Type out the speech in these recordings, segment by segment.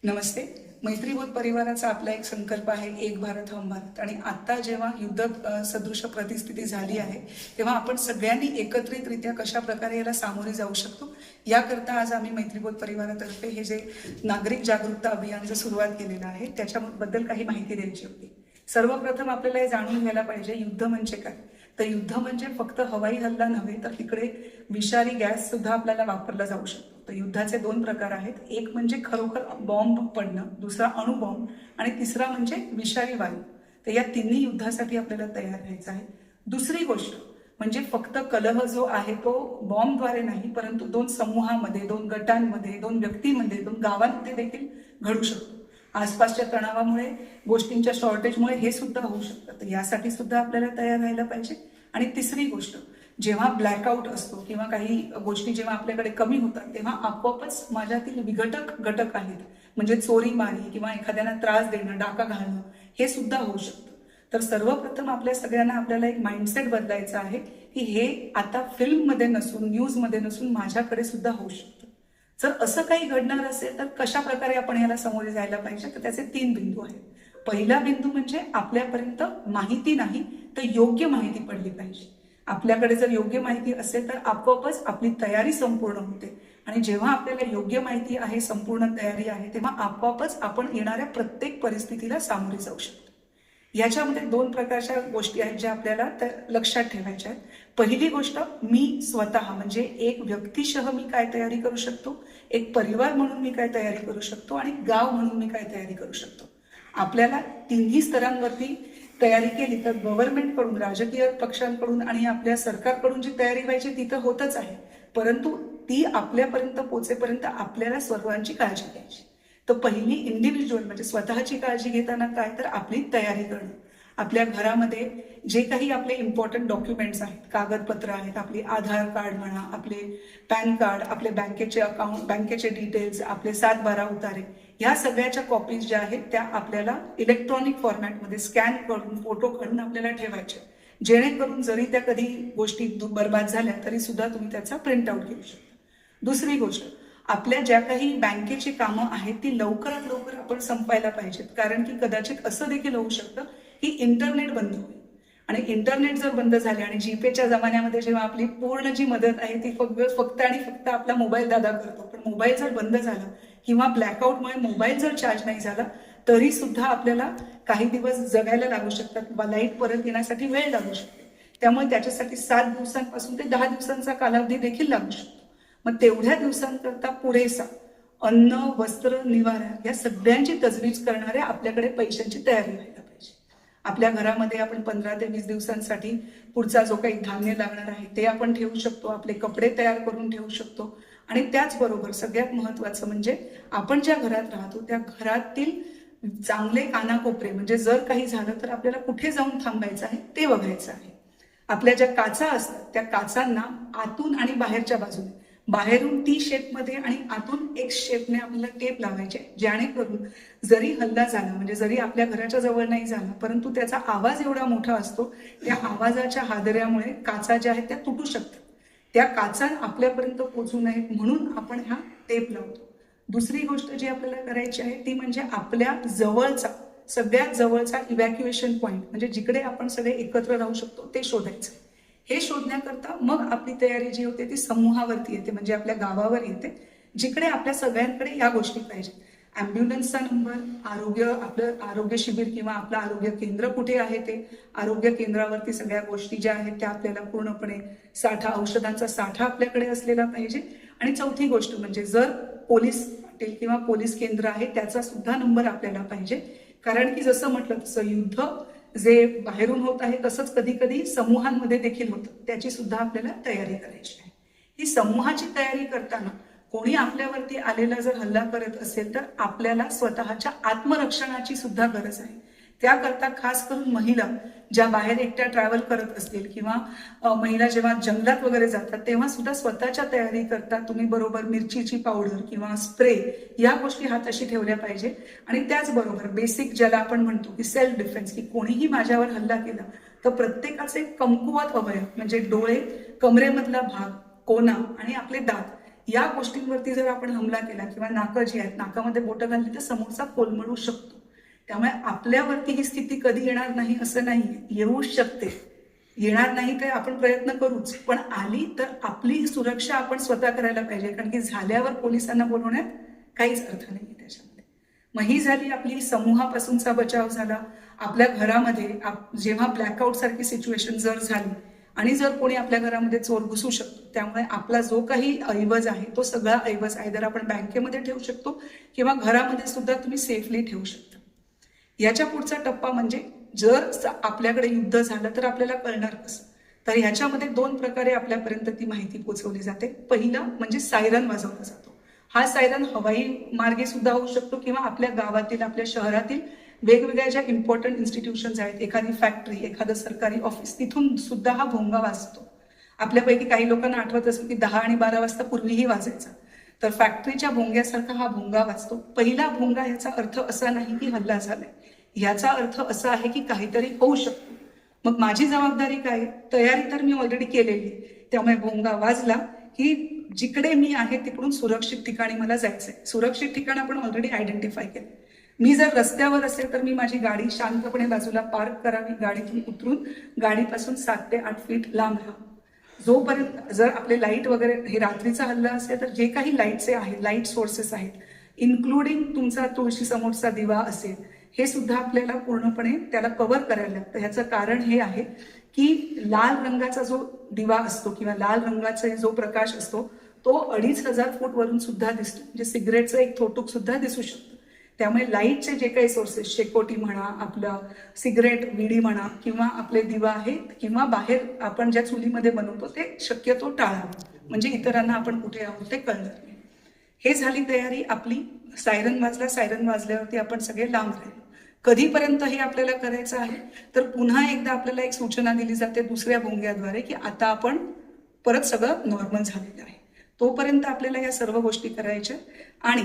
नमस्ते. मैत्रीबोध परिवाराचा आपला एक संकल्प आहे, एक भारत हम भारत. आणि आता जेव्हा युद्ध सदृश परिस्थिती झाली आहे, तेव्हा आपण सगळ्यांनी एकत्रितरित्या कशा प्रकारे याला सामोरे जाऊ शकतो, याकरता आज आम्ही मैत्रीबोध परिवारातर्फे हे जे नागरिक जागरूकता अभियानाची सुरुवात केलेलं आहे त्याच्याबद्दल काही माहिती द्यायची होती. सर्वप्रथम आपल्याला हे जाणून घ्यायला पाहिजे युद्ध म्हणजे काय. तर युद्ध म्हणजे फक्त हवाई हल्ला नव्हे, तर तिकडे विषारी गॅस सुद्धा आपल्याला वापरला जाऊ शकतो. तर युद्धाचे दोन प्रकार आहेत. एक म्हणजे खरोखर बॉम्ब पडणं, दुसरा अणुबॉम्ब, आणि तिसरा म्हणजे विषारी वायू. तर या तिन्ही युद्धासाठी आपल्याला तयार राहायचं आहे. दुसरी गोष्ट म्हणजे फक्त कलह जो आहे तो बॉम्बद्वारे नाही, परंतु दोन समूहामध्ये, दोन गटांमध्ये, दोन व्यक्तीमध्ये, दोन गावांमध्ये देखील घडू शकतो. आसपासच्या तणावामुळे, गोष्टींच्या शॉर्टेजमुळे हे सुद्धा होऊ शकतं. तर यासाठी सुद्धा आपल्याला तयार राहायला पाहिजे. आणि तिसरी गोष्ट, जेव्हा ब्लॅकआउट असतो किंवा काही गोष्टी जेव्हा आपल्याकडे कमी होतात, तेव्हा आपोआपच माझ्यातील विघटक घटक आहेत, म्हणजे चोरी मारी किंवा एखाद्याला त्रास देणं, डाका घालणं, हे सुद्धा होऊ शकतं. तर सर्वप्रथम आपल्या सगळ्यांना आपल्याला एक माइंडसेट बदलायचं आहे की हे आता फिल्ममध्ये नसून, न्यूजमध्ये नसून माझ्याकडे सुद्धा होऊ शकतं. जर असं काही घडणार असेल तर कशा प्रकारे आपण याला सामोरे जायला पाहिजे, तर त्याचे 3 बिंदू आहेत. पहिला बिंदू म्हणजे आपल्यापर्यंत माहिती नाही तर योग्य माहिती पडली पाहिजे. आपल्याकडे जर योग्य माहिती असेल तर आपोआपच आपली तयारी संपूर्ण होते. आणि जेव्हा आपल्याला योग्य माहिती आहे, संपूर्ण तयारी आहे, तेव्हा आपोआपच आपण येणाऱ्या प्रत्येक परिस्थितीला सामोरे जाऊ शकतो. याच्यामध्ये 2 प्रकारच्या गोष्टी आहेत ज्या आपल्याला लक्षात ठेवायच्या आहेत. पहिली गोष्ट, मी स्वतः म्हणजे एक व्यक्तिशः मी काय तयारी करू शकतो, एक परिवार म्हणून मी काय तयारी करू शकतो, आणि गाव म्हणून मी काय तयारी करू शकतो. आपल्याला तिन्ही स्तरांवरती तयारी केली तर गव्हर्नमेंटकडून, राजकीय पक्षांकडून आणि आपल्या सरकारकडून जी तयारी व्हायची ती तर होतच आहे, परंतु ती आपल्यापर्यंत पोहोचेपर्यंत आपल्याला सर्वांची काळजी घ्यायची. तर पहिली इंडिव्हिज्युअल म्हणजे स्वतःची काळजी घेताना काय, तर आपली तयारी करणं. आपल्या घरामध्ये जे काही आपले इम्पॉर्टंट डॉक्युमेंट्स आहेत, कागदपत्र आहेत, आपली आधार कार्ड म्हणा, आपले पॅन कार्ड, आपले बँकेचे अकाउंट, बँकेचे डिटेल्स, आपले 7/12 उतारे, ह्या सगळ्याच्या कॉपीज ज्या आहेत त्या आपल्याला इलेक्ट्रॉनिक फॉर्मॅटमध्ये स्कॅन करून, फोटो काढून आपल्याला ठेवायचे, जेणेकरून जरी त्या कधी गोष्टी बर्बाद झाल्या तरी सुद्धा तुम्ही त्याचा प्रिंटआउट घेऊ शकता. दुसरी गोष्ट, आपल्या ज्या काही बँकेची कामं आहेत ती लवकरात लवकर आपण संपायला पाहिजेत, कारण की कदाचित असं देखील होऊ शकतं की इंटरनेट बंद होईल. आणि इंटरनेट जर बंद झाले, आणि जीपेच्या जमान्यामध्ये जेव्हा आपली पूर्ण जी मदत आहे ती फक्त आणि फक्त आपला मोबाईल दादा करतो, पण मोबाईल जर बंद झाला किंवा ब्लॅकआउटमुळे मोबाईल जर चार्ज नाही झाला तरी सुद्धा आपल्याला काही दिवस जगायला लागू शकतात, लाईट परत येण्यासाठी वेळ लागू शकते. त्यामुळे त्याच्यासाठी 7 दिवसांपासून ते 10 दिवसांचा कालावधी देखील लागू शकतो. मग तेवढ्या दिवसांकरता पुरेसा अन्न, वस्त्र, निवारा या सगळ्यांची तजवीज करणाऱ्या आपल्याकडे पैशांची तयारी व्हायला पाहिजे. आपल्या घरामध्ये आपण 15 ते 20 दिवसांसाठी पुढचा जो काही धान्य लागणार आहे ते आपण ठेवू शकतो, आपले कपडे तयार करून ठेवू शकतो. आणि त्याचबरोबर सगळ्यात महत्वाचं म्हणजे आपण ज्या घरात राहतो त्या घरातील चांगले कानाकोपरे, म्हणजे जर काही झालं तर आपल्याला कुठे जाऊन थांबायचं आहे ते बघायचं आहे. आपल्या ज्या काचा असतात त्या काचांना आतून आणि बाहेरच्या बाजूने, बाहेरून टी शेपमध्ये आणि आतून एक्स शेपने आपल्याला टेप लावायचे, जेणेकरून जरी हल्ला झाला, म्हणजे जरी आपल्या घराच्या जवळ नाही झाला, परंतु त्याचा आवाज एवढा मोठा असतो, त्या आवाजाच्या हादऱ्यामुळे काचा ज्या आहेत त्या तुटू शकतात. त्या काचा आपल्यापर्यंत पोहोचू नयेत म्हणून आपण हा टेप लावतो. दुसरी गोष्ट जी आपल्याला करायची आहे ती म्हणजे आपल्या जवळचा, सगळ्यात जवळचा इव्हॅक्युएशन पॉईंट, म्हणजे जिकडे आपण सगळे एकत्र राहू शकतो ते शोधायचं. हे शोधण्याकरता मग आपली तयारी जी होते ती समूहावरती येते, म्हणजे आपल्या गावावर येते, जिकडे आपल्या सगळ्यांकडे या गोष्टी पाहिजेत. ॲम्ब्युलन्सचा नंबर, आपलं आरोग्य शिबिर किंवा आपलं आरोग्य केंद्र कुठे आहे ते, आरोग्य केंद्रावरती सगळ्या गोष्टी ज्या आहेत त्या आपल्याला पूर्णपणे साठा, औषधांचा साठा आपल्याकडे असलेला पाहिजे. आणि चौथी गोष्ट म्हणजे जर पोलीस पाटील किंवा पोलीस केंद्र आहे त्याचा सुद्धा नंबर आपल्याला पाहिजे, कारण की जसं म्हटलं तसं युद्ध जे बाहेरून होत आहे तसंच कधी कधी समूहांमध्ये देखील होतं, त्याची सुद्धा आपल्याला तयारी करायची आहे. ही समूहाची तयारी करताना कोणी आपल्यावरती आलेला जर हल्ला करत असेल तर आपल्याला स्वतःच्या आत्मरक्षणाची सुद्धा गरज आहे. त्याकरता खास करून महिला ज्या बाहेर एकट्या ट्रॅव्हल करत असतील किंवा महिला जेव्हा जंगलात वगैरे जातात तेव्हा सुद्धा स्वतःच्या तयारी करता तुम्ही बरोबर मिरचीची पावडर किंवा स्प्रे या गोष्टी हाताशी ठेवल्या पाहिजे. आणि त्याचबरोबर बेसिक ज्याला आपण म्हणतो की सेल्फ डिफेन्स, की कोणीही माझ्यावर हल्ला केला तर प्रत्येकाचे कमकुवत अवयव म्हणजे डोळे, कमरेमधला भाग, कोना आणि आपले दात या गोष्टींवरती जर आपण हमला केला किंवा नाकं जी आहेत नाकामध्ये बोटं घालली तर समोरचा कोलमडू शकतो. त्यामुळे आपल्यावरती ही स्थिती कधी येणार नाही असं नाही, येऊच शकते. येणार नाही तर आपण प्रयत्न करूच, पण आली तर आपली सुरक्षा आपण स्वतः करायला पाहिजे. कारण की झाल्यावर पोलिसांना बोलवण्यात काहीच अर्थ नाही त्याच्यामध्ये. मग ही झाली आपली समूहापासूनचा बचाव झाला. आपल्या घरामध्ये जेव्हा ब्लॅकआउट सारखी सिच्युएशन जर झाली आणि जर कोणी आपल्या घरामध्ये चोर घुसू शकतो, त्यामुळे आपला जो काही ऐवज आहे तो सगळा ऐवज आयदर आपण बँकेमध्ये ठेवू शकतो किंवा घरामध्ये सुद्धा तुम्ही सेफली ठेवू शकता. याच्या पुढचा टप्पा म्हणजे जर आपल्याकडे युद्ध झालं तर आपल्याला कळणार कसं, तर ह्याच्यामध्ये 2 प्रकारे आपल्यापर्यंत ती माहिती पोहोचवली जाते. पहिलं म्हणजे सायरन वाजवला जातो. हा सायरन हवाई मार्गे सुद्धा होऊ शकतो किंवा आपल्या गावातील आपल्या शहरातील वेगवेगळ्या ज्या इम्पॉर्टंट इन्स्टिट्यूशन्स आहेत, एखादी फॅक्टरी, एखादं सरकारी ऑफिस, तिथून सुद्धा हा भोंगा वाजतो. आपल्यापैकी काही लोकांना आठवत असेल की 10 आणि 12 वाजता पूर्वीही वाजायचा. तर फॅक्टरीच्या भोंग्यासारखा हा भोंगा वाजतो. पहिला भोंगा याचा अर्थ असा नाही की हल्ला झालाय, याचा अर्थ असा आहे की काहीतरी होऊ शकतो. मग माझी जबाबदारी काय? तयारी तर मी ऑलरेडी केलेली. त्यामुळे भोंगा वाजला की जिकडे मी आहे तिकडून सुरक्षित ठिकाणी मला जायचंय. सुरक्षित ठिकाण आपण ऑलरेडी आयडेंटिफाय केलं. मी जर रस्त्यावर असेल तर मी माझी गाडी शांतपणे बाजूला पार्क करावी, गाडीतून उतरून गाडीपासून 7 ते 8 फीट लांब राहावं. जोपर्यंत जर आपले लाईट वगैरे हे रात्रीचा हल्ला असेल तर जे काही लाईटचे आहेत, लाईट सोर्सेस आहेत, इन्क्लुडिंग तुमचा तुळशी समोरचा दिवा असेल, हे सुद्धा आपल्याला पूर्णपणे त्याला कव्हर करायला लागतं. ह्याचं कारण हे आहे की लाल रंगाचा जो दिवा असतो किंवा लाल रंगाचा जो प्रकाश असतो तो 2500 फूट वरून सुद्धा दिसतो. म्हणजे सिगरेटचं एक थोटूक सुद्धा दिसू शकतं. त्यामुळे लाईटचे जे काही सोर्सेस, शेकोटी म्हणा, आपलं सिगरेट विडी म्हणा किंवा आपले दिवा आहेत किंवा बाहेर आपण ज्या चुलीमध्ये बनवतो ते शक्यतो टाळावं, म्हणजे इतरांना आपण कुठे आहोत ते कळणार नाही. हे झाली तयारी आपली. सायरन वाजला, सायरन वाजल्यावरती आपण सगळे लांब राहिलो. कधीपर्यंत हे आपल्याला करायचं आहे तर पुन्हा एकदा आपल्याला एक सूचना दिली जाते दुसऱ्या भोंग्याद्वारे की आता आपण परत सगळं नॉर्मल झालेलं आहे. तोपर्यंत आपल्याला या सर्व गोष्टी करायच्या आणि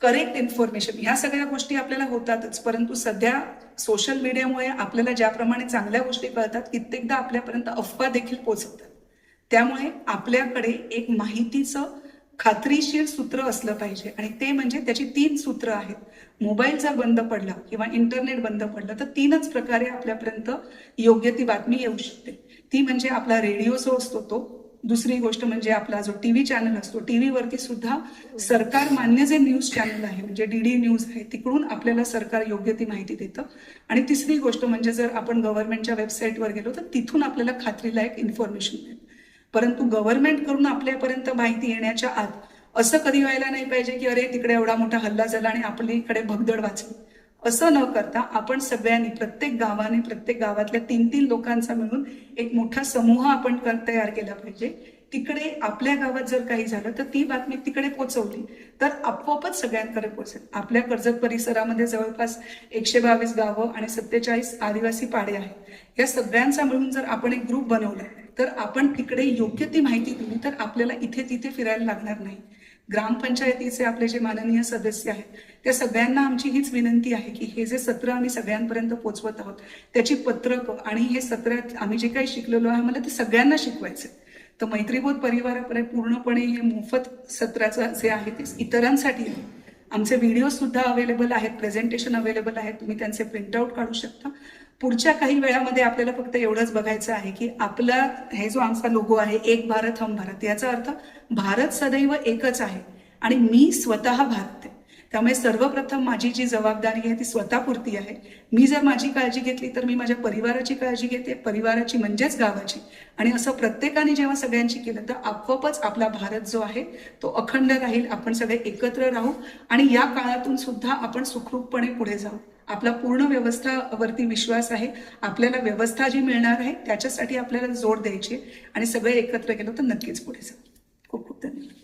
करेक्ट इन्फॉर्मेशन, ह्या सगळ्या गोष्टी आपल्याला होतातच, परंतु सध्या सोशल मीडियामुळे आपल्याला ज्याप्रमाणे चांगल्या गोष्टी कळतात कित्येकदा आपल्यापर्यंत अफवा देखील पोहोचवतात. त्यामुळे आपल्याकडे एक माहितीचं खात्रीशीर सूत्र असलं पाहिजे आणि ते म्हणजे त्याची 3 सूत्र आहेत. मोबाईल जर बंद पडला किंवा इंटरनेट बंद पडलं तर 3च प्रकारे आपल्यापर्यंत योग्य ती बातमी येऊ शकते. ती म्हणजे आपला रेडिओ जो असतो तो, दुसरी गोष्ट म्हणजे आपला जो टीव्ही चॅनल असतो, टीव्हीवरती सुद्धा सरकार मान्य जे न्यूज चॅनल आहे म्हणजे DD न्यूज आहे तिकडून आपल्याला सरकार योग्य ती माहिती देतं. आणि तिसरी गोष्ट म्हणजे जर आपण गव्हर्नमेंटच्या वेबसाईटवर गेलो तर तिथून आपल्याला खात्रीलायक इन्फॉर्मेशन मिळेल. परंतु गव्हर्नमेंट कडून आपल्यापर्यंत माहिती येण्याच्या आत असं कधी व्हायला नाही पाहिजे की अरे तिकडे एवढा मोठा हल्ला झाला आणि आपल्याकडे भगदड वाचली. असं न करता आपण सगळ्यांनी प्रत्येक गावाने, प्रत्येक गावातल्या 3-3 लोकांचा मिळून एक मोठा समूह आपण तयार केला पाहिजे. तिकडे आपल्या गावात जर काही झालं तर ती बातमी तिकडे पोहोचवली तर आपोआपच सगळ्यांकडे पोहोचेल. आपल्या कर्जत परिसरामध्ये जवळपास 122 गावं आणि 47 आदिवासी पाडे आहेत. या सगळ्यांचा मिळून जर आपण एक ग्रुप बनवला तर आपण तिकडे योग्य ती माहिती दिली तर आपल्याला इथे तिथे फिरायला लागणार नाही. ग्रामपंचायतीचे आपले जे माननीय सदस्य आहेत त्या सगळ्यांना आमची हीच विनंती आहे की हे जे सत्र आम्ही सगळ्यांपर्यंत पोहोचवत आहोत त्याची पत्रकं आणि हे सत्रात आम्ही जे काही शिकलेलो आहे मला ते सगळ्यांना शिकवायचं. तर मैत्रीबोध परिवारापर्यंत पूर्णपणे हे मोफत सत्राचं जे आहे ते इतरांसाठी आहे. आमचे व्हिडिओ सुद्धा अवेलेबल आहेत, प्रेझेंटेशन अवेलेबल आहेत, तुम्ही त्यांचे प्रिंटआउट काढू शकता. पुढच्या काही वेळामध्ये आपल्याला फक्त एवढंच बघायचं आहे की आपला हे जो आमचा लोगो आहे एक भारत हम भारत, याचा अर्थ भारत सदैव एकच आहे आणि मी स्वतः भारत आहे. त्यामुळे सर्वप्रथम माझी जी जबाबदारी आहे ती स्वतःपुरती आहे. मी जर माझी काळजी घेतली तर मी माझ्या परिवाराची काळजी घेते, परिवाराची म्हणजेच गावाची. आणि असं प्रत्येकाने जेव्हा सगळ्यांची केलं तर आपोआपच आपला भारत जो आहे तो अखंड राहील. आपण सगळे एकत्र राहू आणि या काळातून सुद्धा आपण सुखरूपपणे पुढे जाऊ. आपला पूर्ण व्यवस्थावरती विश्वास आहे. आपल्याला व्यवस्था जी मिळणार आहे त्याच्यासाठी आपल्याला जोर द्यायची आणि सगळे एकत्र गेलो तर नक्कीच पुढे जाऊ. खूप खूप धन्यवाद.